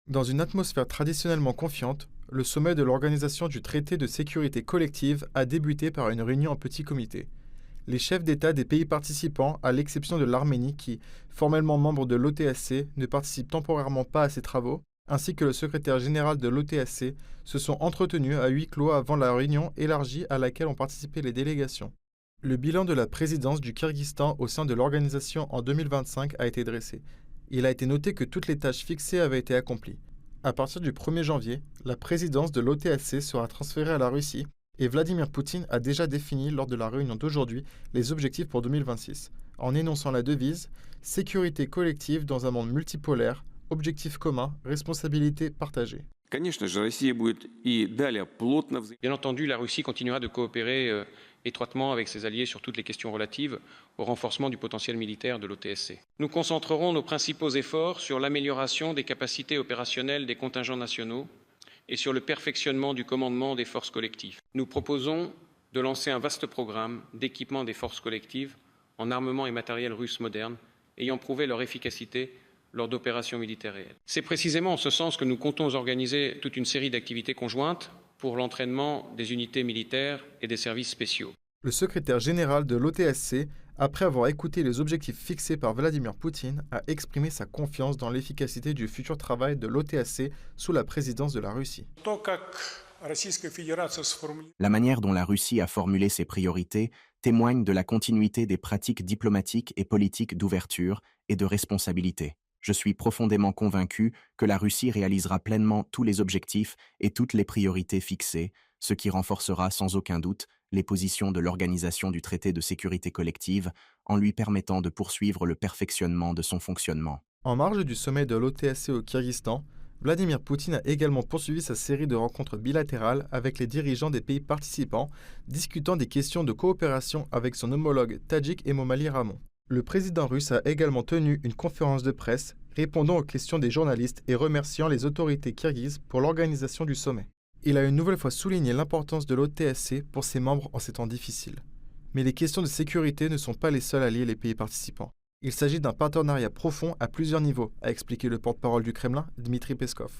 Dans une atmosphère traditionnellement confiante, le sommet de l'Organisation du traité de sécurité collective a débuté par une réunion en petit comité. Les chefs d'État des pays participants, à l'exception de l'Arménie qui, formellement membre de l'OTSC, ne participe temporairement pas à ces travaux, ainsi que le secrétaire général de l'OTSC, se sont entretenus à huis clos avant la réunion élargie à laquelle ont participé les délégations. Le bilan de la présidence du Kyrgyzstan au sein de l'organisation en 2025 a été dressé. Il a été noté que toutes les tâches fixées avaient été accomplies. À partir du 1er janvier, la présidence de l'OTSC sera transférée à la Russie et Vladimir Poutine a déjà défini lors de la réunion d'aujourd'hui les objectifs pour 2026, en énonçant la devise sécurité collective dans un monde multipolaire, objectifs communs, responsabilité partagée. Bien entendu, la Russie continuera de coopérer étroitement avec ses alliés sur toutes les questions relatives au renforcement du potentiel militaire de l'OTSC. Nous concentrerons nos principaux efforts sur l'amélioration des capacités opérationnelles des contingents nationaux et sur le perfectionnement du commandement des forces collectives. Nous proposons de lancer un vaste programme d'équipement des forces collectives en armement et matériel russe moderne, ayant prouvé leur efficacité lors d'opérations militaires réelles. C'est précisément en ce sens que nous comptons organiser toute une série d'activités conjointes pour l'entraînement des unités militaires et des services spéciaux. Le secrétaire général de l'OTSC, après avoir écouté les objectifs fixés par Vladimir Poutine, a exprimé sa confiance dans l'efficacité du futur travail de l'OTSC sous la présidence de la Russie. La manière dont la Russie a formulé ses priorités témoigne de la continuité des pratiques diplomatiques et politiques d'ouverture et de responsabilité. Je suis profondément convaincu que la Russie réalisera pleinement tous les objectifs et toutes les priorités fixées, ce qui renforcera sans aucun doute les positions de l'Organisation du traité de sécurité collective en lui permettant de poursuivre le perfectionnement de son fonctionnement. En marge du sommet de l'OTSC au Kyrgyzstan, Vladimir Poutine a également poursuivi sa série de rencontres bilatérales avec les dirigeants des pays participants, discutant des questions de coopération avec son homologue tadjik Emomali Rahmon. Le président russe a également tenu une conférence de presse répondant aux questions des journalistes et remerciant les autorités kirghizes pour l'organisation du sommet. Il a une nouvelle fois souligné l'importance de l'OTSC pour ses membres en ces temps difficiles. Mais les questions de sécurité ne sont pas les seules à lier les pays participants. Il s'agit d'un partenariat profond à plusieurs niveaux, a expliqué le porte-parole du Kremlin, Dmitry Peskov.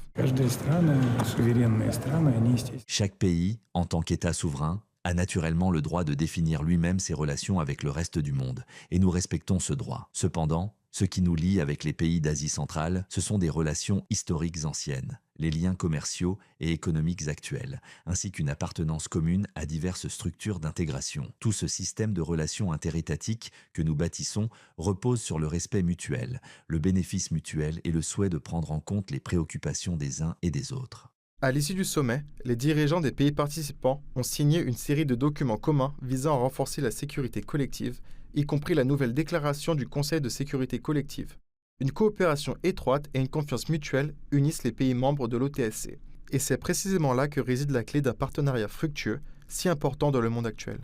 Chaque pays, en tant qu'État souverain, a naturellement le droit de définir lui-même ses relations avec le reste du monde, et nous respectons ce droit. Cependant, ce qui nous lie avec les pays d'Asie centrale, ce sont des relations historiques anciennes, les liens commerciaux et économiques actuels, ainsi qu'une appartenance commune à diverses structures d'intégration. Tout ce système de relations interétatiques que nous bâtissons repose sur le respect mutuel, le bénéfice mutuel et le souhait de prendre en compte les préoccupations des uns et des autres. À l'issue du sommet, les dirigeants des pays participants ont signé une série de documents communs visant à renforcer la sécurité collective, y compris la nouvelle déclaration du Conseil de sécurité collective. Une coopération étroite et une confiance mutuelle unissent les pays membres de l'OTSC. Et c'est précisément là que réside la clé d'un partenariat fructueux, si important dans le monde actuel.